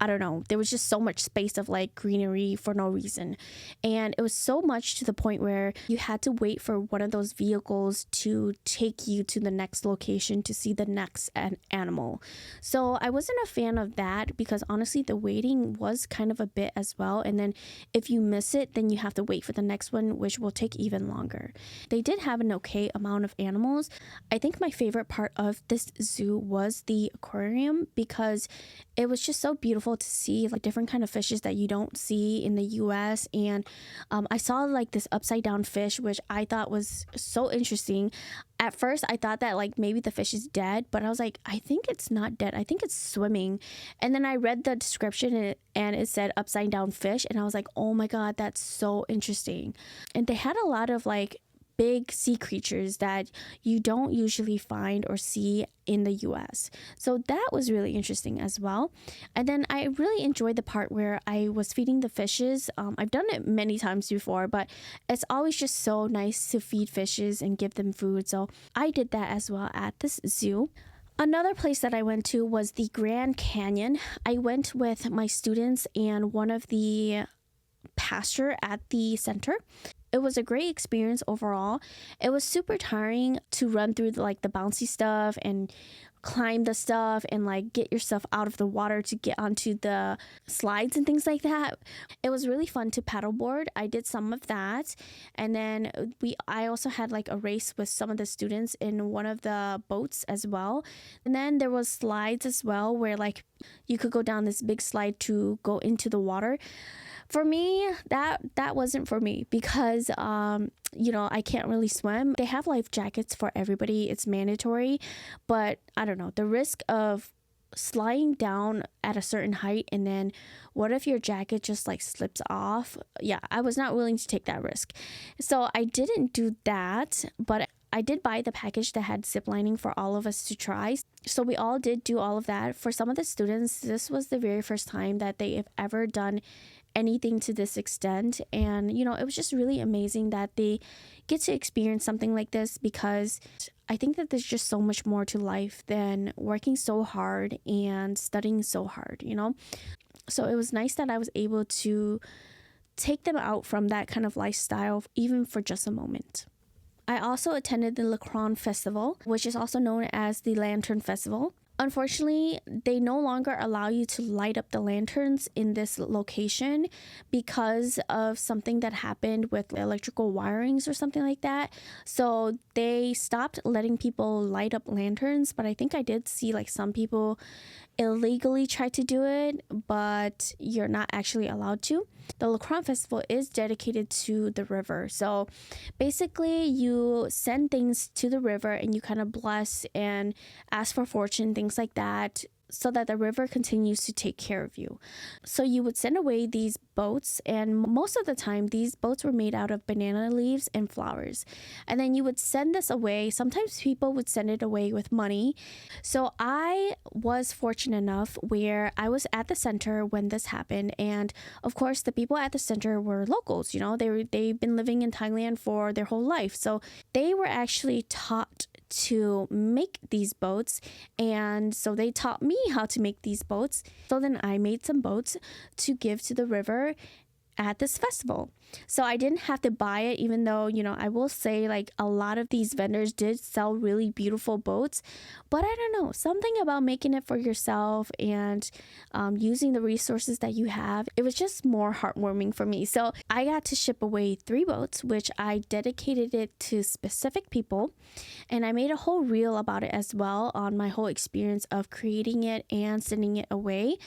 I don't know, there was just so much space of like greenery for no reason. And it was so much to the point where you had to wait for one of those vehicles to take you to the next location to see the next animal. So I wasn't a fan of that because honestly, the waiting was kind of a bit as well. And then if you miss it, then you have to wait for the next one, which will take even longer. They did have an okay amount of animals. I think my favorite part of this zoo was the aquarium because it was just so beautiful to see like different kind of fishes that you don't see in the US. And I saw like this upside down fish, which I thought was so interesting. At first I thought that like maybe the fish is dead, but I was like, I think it's not dead, I think it's swimming. And then I read the description and it said upside down fish, and I was like, oh my god, that's so interesting. And they had a lot of like big sea creatures that you don't usually find or see in the US. So that was really interesting as well. And then I really enjoyed the part where I was feeding the fishes. I've done it many times before, but it's always just so nice to feed fishes and give them food. So I did that as well at this zoo. Another place that I went to was the Grand Canyon. I went with my students and one of the pastor at the center. It was a great experience overall. It was super tiring to run through the bouncy stuff and climb the stuff and like get yourself out of the water to get onto the slides and things like that. It was really fun to paddleboard. I did some of that, and then I also had like a race with some of the students in one of the boats as well. And then there was slides as well where like you could go down this big slide to go into the water. For me, that wasn't for me because I can't really swim. They have life jackets for everybody. It's mandatory, but I don't know, the risk of sliding down at a certain height and then what if your jacket just like slips off? Yeah, I was not willing to take that risk. So I didn't do that, but I did buy the package that had zip lining for all of us to try. So we all did do all of that. For some of the students, this was the very first time that they have ever done anything to this extent, and it was just really amazing that they get to experience something like this, because I think that there's just so much more to life than working so hard and studying so hard. So it was nice that I was able to take them out from that kind of lifestyle even for just a moment. I also attended the Lacron Festival, which is also known as the Lantern Festival. Unfortunately, they no longer allow you to light up the lanterns in this location because of something that happened with electrical wirings or something like that. So they stopped letting people light up lanterns, but I think I did see like some people illegally try to do it, but you're not actually allowed to. The Lacron Festival is dedicated to the river. So basically you send things to the river and you kind of bless and ask for fortune, things like that, so that the river continues to take care of you. So you would send away these boats, and most of the time these boats were made out of banana leaves and flowers. And then you would send this away. Sometimes people would send it away with money. So I was fortunate enough where I was at the center when this happened, and of course the people at the center were locals. They've been living in Thailand for their whole life, so they were actually taught to make these boats, and so they taught me how to make these boats. So then I made some boats to give to the river at this festival. So I didn't have to buy it, even though I will say like a lot of these vendors did sell really beautiful boats, but I don't know, something about making it for yourself and using the resources that you have, it was just more heartwarming for me. So I got to ship away 3 boats, which I dedicated it to specific people, and I made a whole reel about it as well on my whole experience of creating it and sending it away.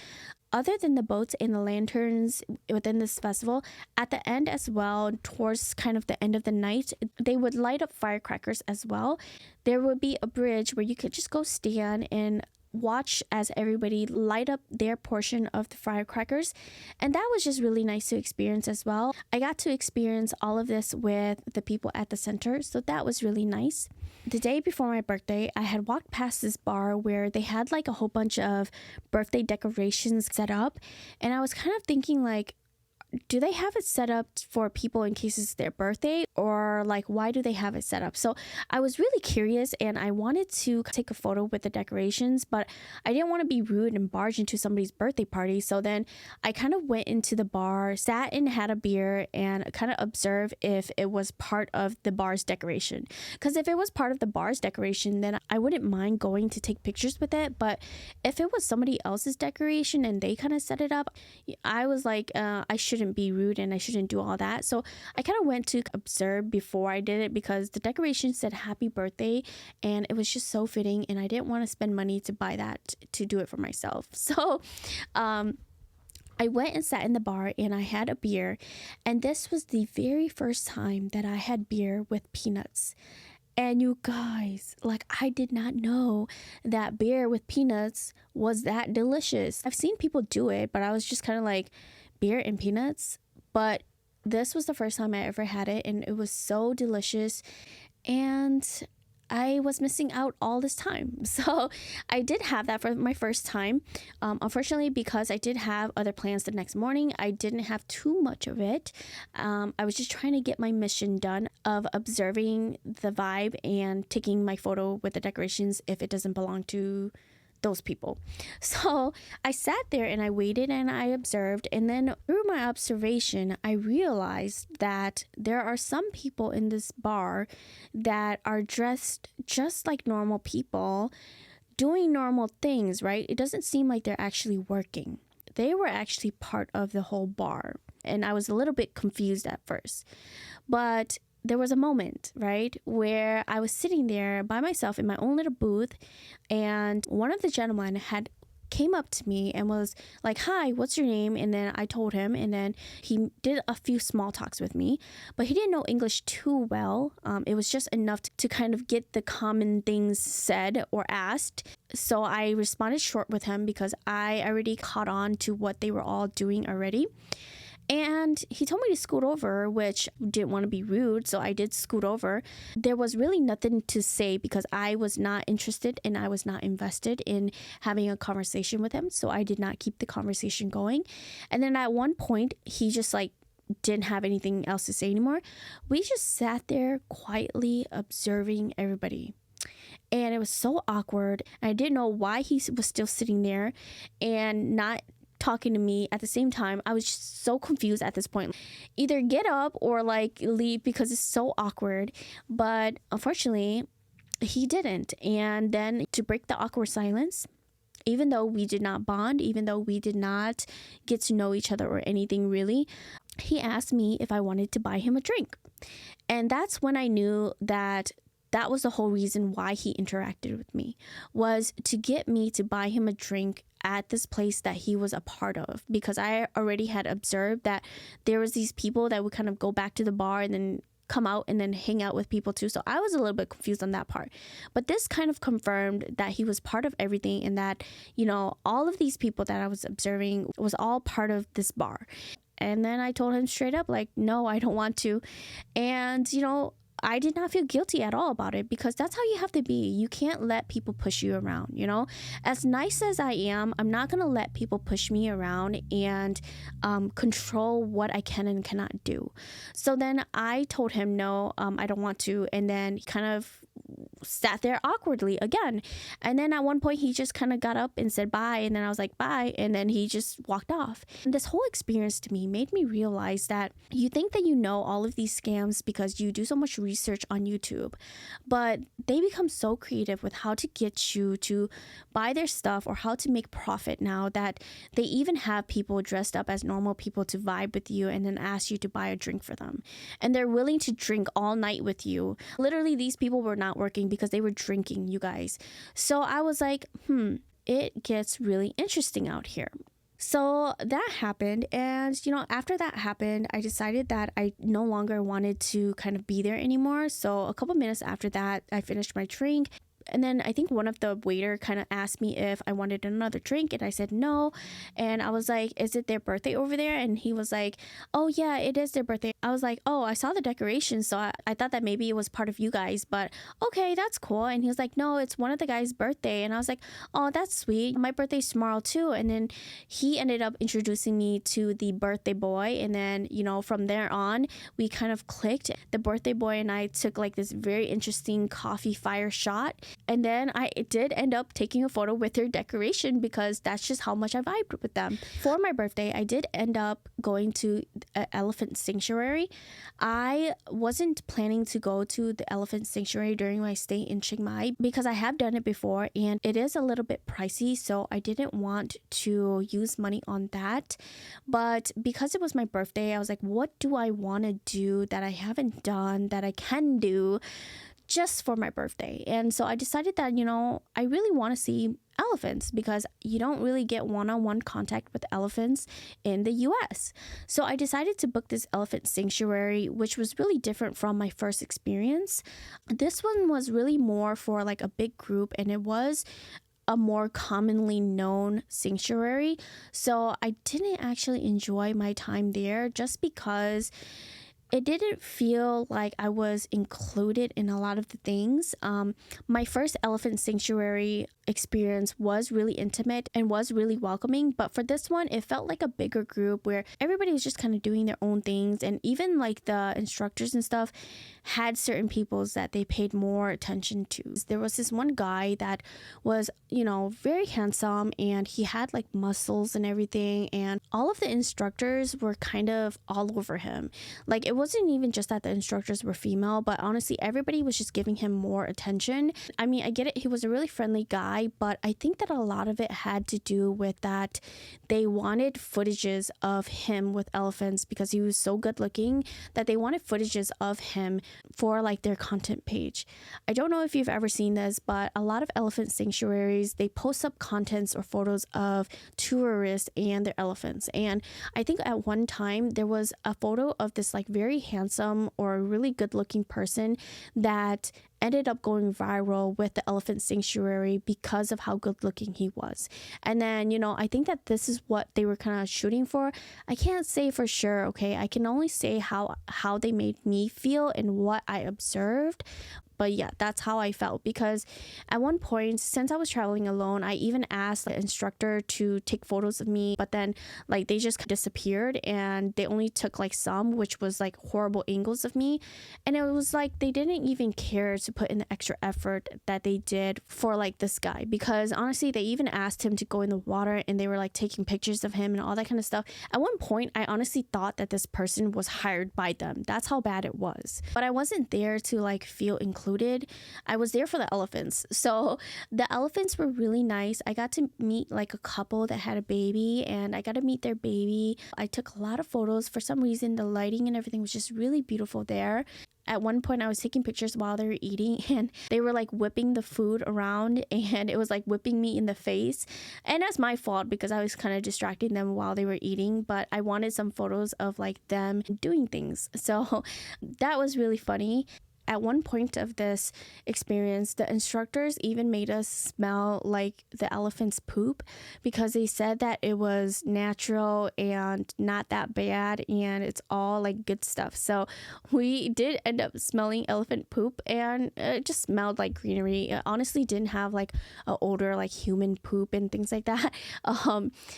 Other than the boats and the lanterns within this festival, at the end as well, towards kind of the end of the night, they would light up firecrackers as well. There would be a bridge where you could just go stand and watch as everybody light up their portion of the firecrackers, and that was just really nice to experience as well. I got to experience all of this with the people at the center, so that was really nice. The day before my birthday, I had walked past this bar where they had like a whole bunch of birthday decorations set up, and I was kind of thinking like, do they have it set up for people in case it's their birthday, or like why do they have it set up? So I was really curious and I wanted to take a photo with the decorations, but I didn't want to be rude and barge into somebody's birthday party. So then I kind of went into the bar, sat and had a beer, and kind of observed if it was part of the bar's decoration. Because if it was part of the bar's decoration, then I wouldn't mind going to take pictures with it. But if it was somebody else's decoration and they kind of set it up, I was like, I shouldn't shouldn't be rude and I shouldn't do all that. So I kind of went to observe before I did it because the decoration said happy birthday and it was just so fitting, and I didn't want to spend money to buy that to do it for myself. So I went and sat in the bar and I had a beer, and this was the very first time that I had beer with peanuts. And you guys, like, I did not know that beer with peanuts was that delicious. I've seen people do it, but I was just kind of like, beer and peanuts? But this was the first time I ever had it, and it was so delicious. And I was missing out all this time. So I did have that for my first time. Unfortunately, because I did have other plans the next morning, I didn't have too much of it. I was just trying to get my mission done of observing the vibe and taking my photo with the decorations if it doesn't belong to those people. So I sat there and I waited and I observed, and then through my observation I realized that there are some people in this bar that are dressed just like normal people doing normal things, right? It doesn't seem like they're actually working. They were actually part of the whole bar, and I was a little bit confused at first. But there was a moment, right, where I was sitting there by myself in my own little booth, and one of the gentlemen came up to me and was like, "Hi, what's your name?" And then I told him, and then he did a few small talks with me, but he didn't know English too well. It was just enough to kind of get the common things said or asked. So I responded short with him because I already caught on to what they were all doing already. And he told me to scoot over, which didn't want to be rude, so I did scoot over. There was really nothing to say because I was not interested and I was not invested in having a conversation with him, so I did not keep the conversation going. And then at one point, he just didn't have anything else to say anymore. We just sat there quietly observing everybody. And it was so awkward. I didn't know why he was still sitting there and not talking to me at the same time. I was just so confused at this point. Either get up or leave because it's so awkward. But unfortunately, he didn't. And then to break the awkward silence, even though we did not bond, even though we did not get to know each other or anything really, he asked me if I wanted to buy him a drink. And that's when I knew that was the whole reason why he interacted with me, was to get me to buy him a drink at this place that he was a part of, because I already had observed that there was these people that would kind of go back to the bar and then come out and then hang out with people too. So I was a little bit confused on that part. But this kind of confirmed that he was part of everything, and that, all of these people that I was observing was all part of this bar. And then I told him straight up, no, I don't want to. And, I did not feel guilty at all about it, because that's how you have to be. You can't let people push you around, As nice as I am, I'm not going to let people push me around and control what I can and cannot do. So then I told him, no, I don't want to. And then he kind of sat there awkwardly again. And then at one point he just kind of got up and said bye. And then I was like, bye. And then he just walked off. And this whole experience to me made me realize that you think that you know all of these scams because you do so much research on YouTube, but they become so creative with how to get you to buy their stuff or how to make profit now that they even have people dressed up as normal people to vibe with you and then ask you to buy a drink for them. And they're willing to drink all night with you. Literally, these people were not working because they were drinking, you guys. So I was like, it gets really interesting out here. So that happened, and after that happened, I decided that I no longer wanted to kind of be there anymore. So a couple minutes after that, I finished my drink. And then I think one of the waiter kind of asked me if I wanted another drink, and I said no. And I was like, is it their birthday over there? And he was like, oh yeah, it is their birthday. I was like, oh, I saw the decorations, so I thought that maybe it was part of you guys, but okay, that's cool. And he was like, no, it's one of the guys' birthday. And I was like, oh, that's sweet. My birthday's tomorrow too. And then he ended up introducing me to the birthday boy. And then, from there on, we kind of clicked. The birthday boy and I took this very interesting coffee fire shot. And then I did end up taking a photo with their decoration because that's just how much I vibed with them. For my birthday, I did end up going to an elephant sanctuary. I wasn't planning to go to the elephant sanctuary during my stay in Chiang Mai because I have done it before and it is a little bit pricey, so I didn't want to use money on that. But because it was my birthday, I was like, what do I want to do that I haven't done that I can do just for my birthday? And so I decided that, I really want to see elephants because you don't really get one-on-one contact with elephants in the US. So I decided to book this elephant sanctuary, which was really different from my first experience. This one was really more for like a big group, and it was a more commonly known sanctuary. So I didn't actually enjoy my time there just because it didn't feel like I was included in a lot of the things. My first elephant sanctuary experience was really intimate and was really welcoming, but for this one, it felt like a bigger group where everybody was just kind of doing their own things, and even like the instructors and stuff had certain peoples that they paid more attention to. There was this one guy that was, very handsome, and he had like muscles and everything, and all of the instructors were kind of all over him. Like, it wasn't even just that the instructors were female, but honestly, everybody was just giving him more attention. I mean, I get it, he was a really friendly guy, but I think that a lot of it had to do with that they wanted footages of him with elephants because he was so good looking that they wanted footages of him for like their content page. I don't know if you've ever seen this, but a lot of elephant sanctuaries, they post up contents or photos of tourists and their elephants. And I think at one time there was a photo of this like very handsome or really good looking person that ended up going viral with the elephant sanctuary because of how good looking he was. And then, I think that this is what they were kind of shooting for. I can't say for sure, okay? I can only say how they made me feel and what I observed. But yeah, that's how I felt, because at one point, since I was traveling alone, I even asked the instructor to take photos of me, but then like they just disappeared and they only took like some, which was like horrible angles of me. And it was like they didn't even care to put in the extra effort that they did for like this guy, because honestly, they even asked him to go in the water and they were like taking pictures of him and all that kind of stuff. At one point, I honestly thought that this person was hired by them. That's how bad it was. But I wasn't there to like feel included. I was there for the elephants. So the elephants were really nice. I got to meet like a couple that had a baby, and I got to meet their baby. I took a lot of photos. For some reason, the lighting and everything was just really beautiful there. At one point, I was taking pictures while they were eating, and they were like whipping the food around, and it was like whipping me in the face. And that's my fault because I was kind of distracting them while they were eating, but I wanted some photos of like them doing things. So that was really funny. At one point of this experience, the instructors even made us smell like the elephant's poop because they said that it was natural and not that bad and it's all like good stuff. So we did end up smelling elephant poop, and it just smelled like greenery. It honestly didn't have like an odor like human poop and things like that.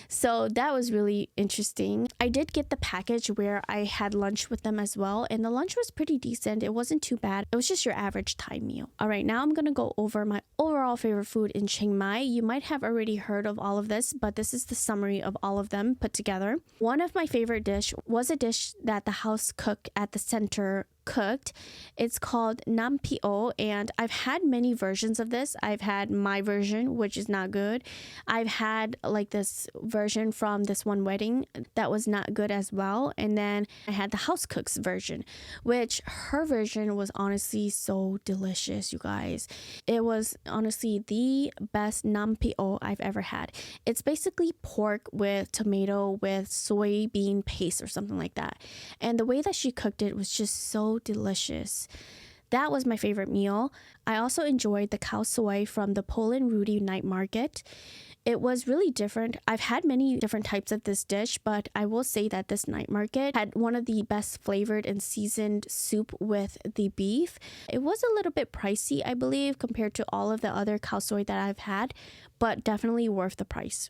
So that was really interesting. I did get the package where I had lunch with them as well, and the lunch was pretty decent. It wasn't too bad. It was just your average Thai meal. All right, now I'm going to go over my overall favorite food in Chiang Mai. You might have already heard of all of this, but this is the summary of all of them put together. One of my favorite dish was a dish that the house cook at the center cooked. It's called Nam Pio, and I've had many versions of this. I've had my version, which is not good. I've had like this version from this one wedding that was not good as well. And then I had the house cook's version, which her version was honestly so delicious, you guys. It was honestly the best Nam Pio I've ever had. It's basically pork with tomato with soybean paste or something like that. And the way that she cooked it was just so delicious. That was my favorite meal. I also enjoyed the khao soi from the Ploen Ruedee night market. It was really different. I've had many different types of this dish, but I will say that this night market had one of the best flavored and seasoned soup with the beef. It was a little bit pricey, I believe, compared to all of the other khao soi that I've had, but definitely worth the price.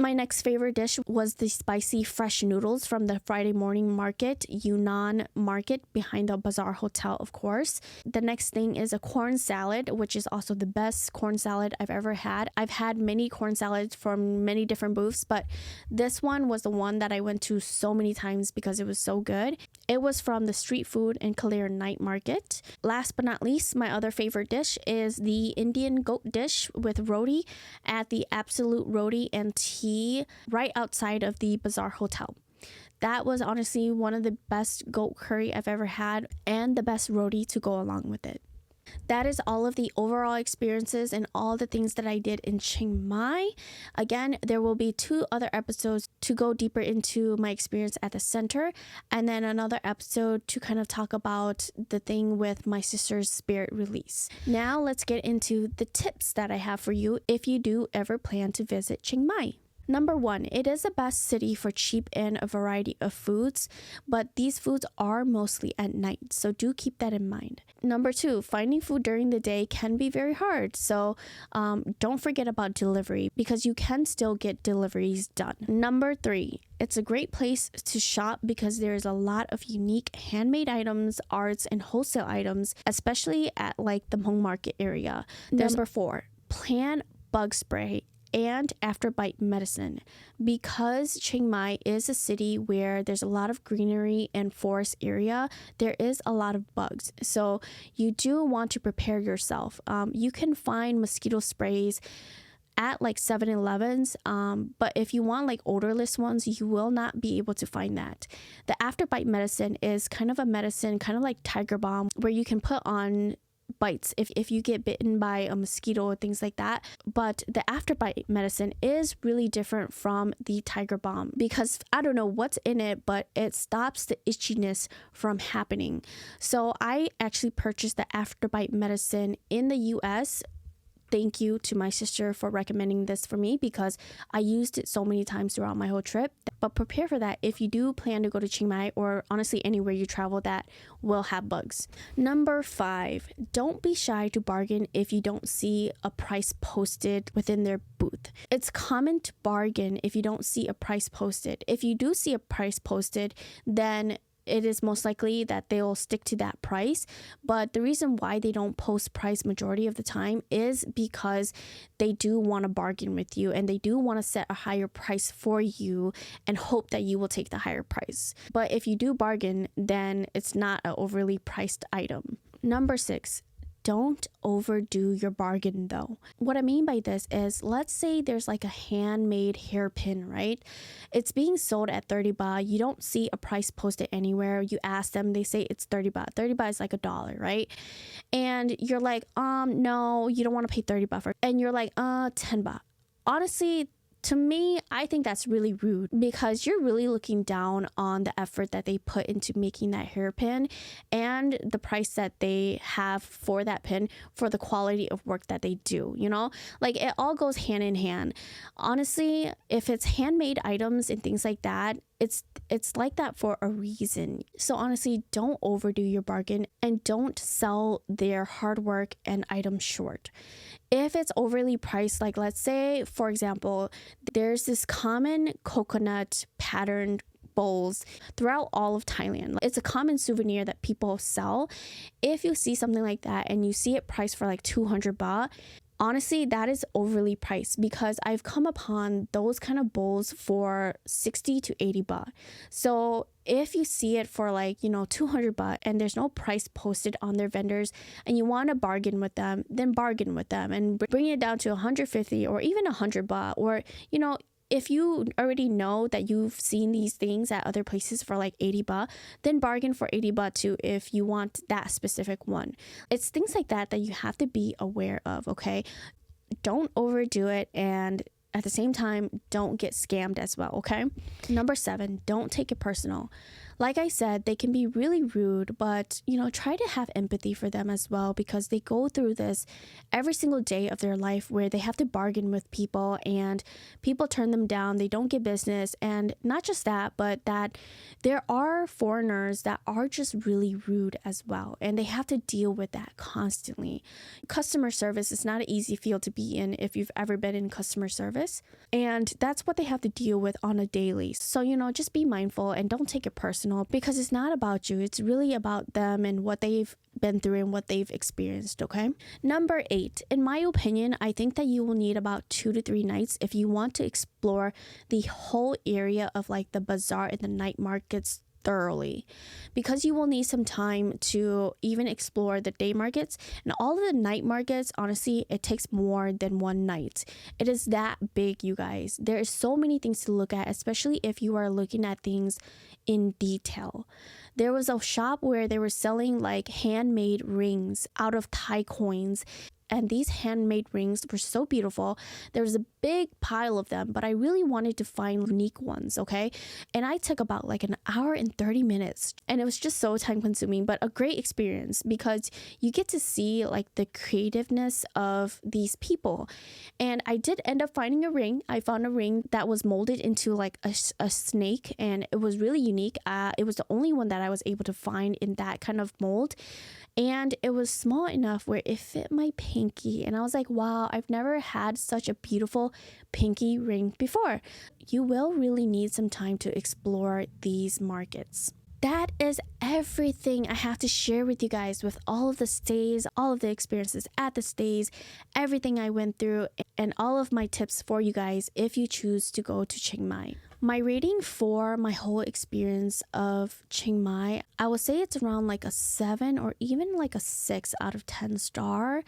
My next favorite dish was the spicy fresh noodles from the Friday morning market, Yunnan Market, behind the Bazaar Hotel, of course. The next thing is a corn salad, which is also the best corn salad I've ever had. I've had many corn salads from many different booths, but this one was the one that I went to so many times because it was so good. It was from the street food and Kalare night market. Last but not least, my other favorite dish is the Indian goat dish with Ruedee at the Absolute Ruedee and Tea right outside of the Bazaar Hotel. That was honestly one of the best goat curry I've ever had and the best Ruedee to go along with it. That is all of the overall experiences and all the things that I did in Chiang Mai. Again, there will be 2 other episodes to go deeper into my experience at the center, and then another episode to kind of talk about the thing with my sister's spirit release. Now let's get into the tips that I have for you if you do ever plan to visit Chiang Mai. Number 1, it is the best city for cheap and a variety of foods, but these foods are mostly at night, so do keep that in mind. Number 2, finding food during the day can be very hard, so don't forget about delivery because you can still get deliveries done. Number 3, it's a great place to shop because there's a lot of unique handmade items, arts, and wholesale items, especially at like the Hmong market area. Number 4, plan bug spray and afterbite medicine. Because Chiang Mai is a city where there's a lot of greenery and forest area, there is a lot of bugs. So you do want to prepare yourself. You can find mosquito sprays at like 7-Elevens, but if you want like odorless ones, you will not be able to find that. The afterbite medicine is kind of a medicine, kind of like tiger balm, where you can put on bites if you get bitten by a mosquito or things like that. But the afterbite medicine is really different from the tiger balm because I don't know what's in it, but it stops the itchiness from happening. So I actually purchased the afterbite medicine in the US. Thank you to my sister for recommending this for me because I used it so many times throughout my whole trip. But prepare for that if you do plan to go to Chiang Mai or honestly anywhere you travel that will have bugs. Number 5, don't be shy to bargain if you don't see a price posted within their booth. It's common to bargain if you don't see a price posted. If you do see a price posted, then it is most likely that they'll stick to that price. But the reason why they don't post price majority of the time is because they do want to bargain with you and they do want to set a higher price for you and hope that you will take the higher price. But if you do bargain, then it's not an overly priced item. Number 6, don't overdo your bargain though. What I mean by this is, let's say there's like a handmade hairpin, right? It's being sold at 30 baht. You don't see a price posted anywhere. You ask them, they say it's 30 baht. 30 baht is like $1, right? And you're like, no, you don't want to pay 30 baht for it. And you're like, 10 baht. Honestly, to me, I think that's really rude because you're really looking down on the effort that they put into making that hairpin and the price that they have for that pin for the quality of work that they do, you know? Like it all goes hand in hand. Honestly, if it's handmade items and things like that, it's like that for a reason. So honestly, don't overdo your bargain and don't sell their hard work and items short. If it's overly priced, like let's say, for example, there's this common coconut patterned bowls throughout all of Thailand. It's a common souvenir that people sell. If you see something like that and you see it priced for like 200 baht, honestly, that is overly priced because I've come upon those kind of bowls for 60 to 80 baht. So if you see it for like, 200 baht and there's no price posted on their vendors and you want to bargain with them, then bargain with them and bring it down to 150 or even 100 baht. Or, if you already know that you've seen these things at other places for like 80 baht, then bargain for 80 baht too if you want that specific one. It's things like that that you have to be aware of, okay? Don't overdo it, and at the same time, don't get scammed as well, okay? Number 7, don't take it personal. Like I said, they can be really rude, but try to have empathy for them as well, because they go through this every single day of their life where they have to bargain with people and people turn them down, they don't get business. And not just that, but that there are foreigners that are just really rude as well, and they have to deal with that constantly. Customer service is not an easy field to be in if you've ever been in customer service, and that's what they have to deal with on a daily. So just be mindful and don't take it personal, because it's not about you, it's really about them and what they've been through and what they've experienced. Okay, number 8, in my opinion, I think that you will need about 2 to 3 nights if you want to explore the whole area of like the bazaar and the night markets thoroughly, because you will need some time to even explore the day markets. And all of the night markets, honestly, it takes more than one night. It is that big, you guys. There is so many things to look at, especially if you are looking at things in detail. There was a shop where they were selling like handmade rings out of Thai coins, and these handmade rings were so beautiful. There was a big pile of them, but I really wanted to find unique ones, okay? And I took about like an hour and 30 minutes, and it was just so time consuming, but a great experience, because you get to see like the creativeness of these people. And I did end up finding a ring. I found a ring that was molded into like a snake, and it was really unique. It was the only one that I was able to find in that kind of mold. And it was small enough where it fit my pinky. And I was like, wow, I've never had such a beautiful pinky ring before. You will really need some time to explore these markets. That is everything I have to share with you guys, with all of the stays, all of the experiences at the stays, everything I went through, and all of my tips for you guys if you choose to go to Chiang Mai. My rating for my whole experience of Chiang Mai, I would say it's around like a 7 or even like a 6 out of 10 star.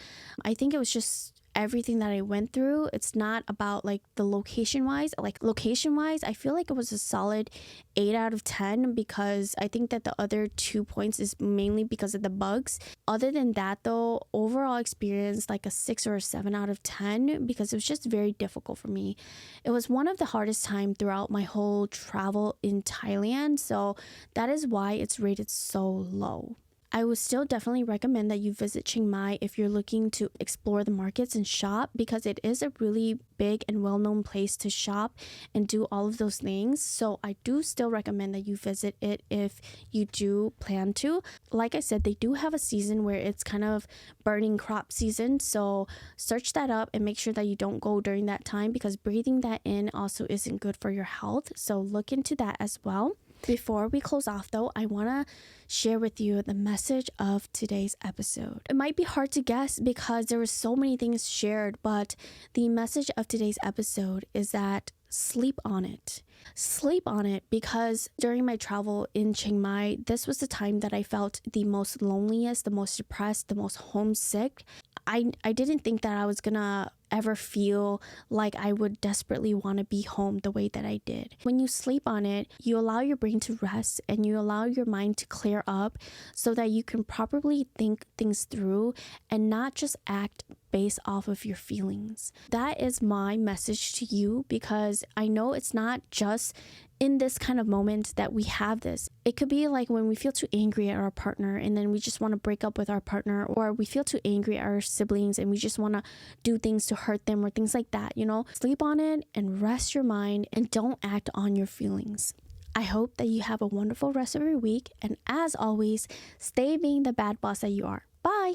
I think it was just everything that I went through. It's not about like the location wise. Like location wise, I feel like it was a solid 8 out of 10, because I think that the other 2 points is mainly because of the bugs. Other than that though, overall experience like a 6 or a 7 out of 10, because it was just very difficult for me. It was one of the hardest time throughout my whole travel in Thailand, so that is why it's rated so low. I would still definitely recommend that you visit Chiang Mai if you're looking to explore the markets and shop, because it is a really big and well-known place to shop and do all of those things. So I do still recommend that you visit it if you do plan to. Like I said, they do have a season where it's kind of burning crop season. So search that up and make sure that you don't go during that time, because breathing that in also isn't good for your health. So look into that as well. Before we close off though, I want to share with you the message of today's episode. It might be hard to guess because there were so many things shared, but the message of today's episode is that sleep on it. Sleep on it, because during my travel in Chiang Mai, this was the time that I felt the most loneliest, the most depressed, the most homesick. I didn't think that I was gonna ever feel like I would desperately want to be home the way that I did. When you sleep on it, you allow your brain to rest and you allow your mind to clear up so that you can properly think things through and not just act based off of your feelings. That is my message to you, because I know it's not just in this kind of moment that we have this. It could be like when we feel too angry at our partner and then we just want to break up with our partner, or we feel too angry at our siblings and we just want to do things to hurt them or things like that, Sleep on it and rest your mind and don't act on your feelings. I hope that you have a wonderful rest of your week, and as always, stay being the bad boss that you are. Bye!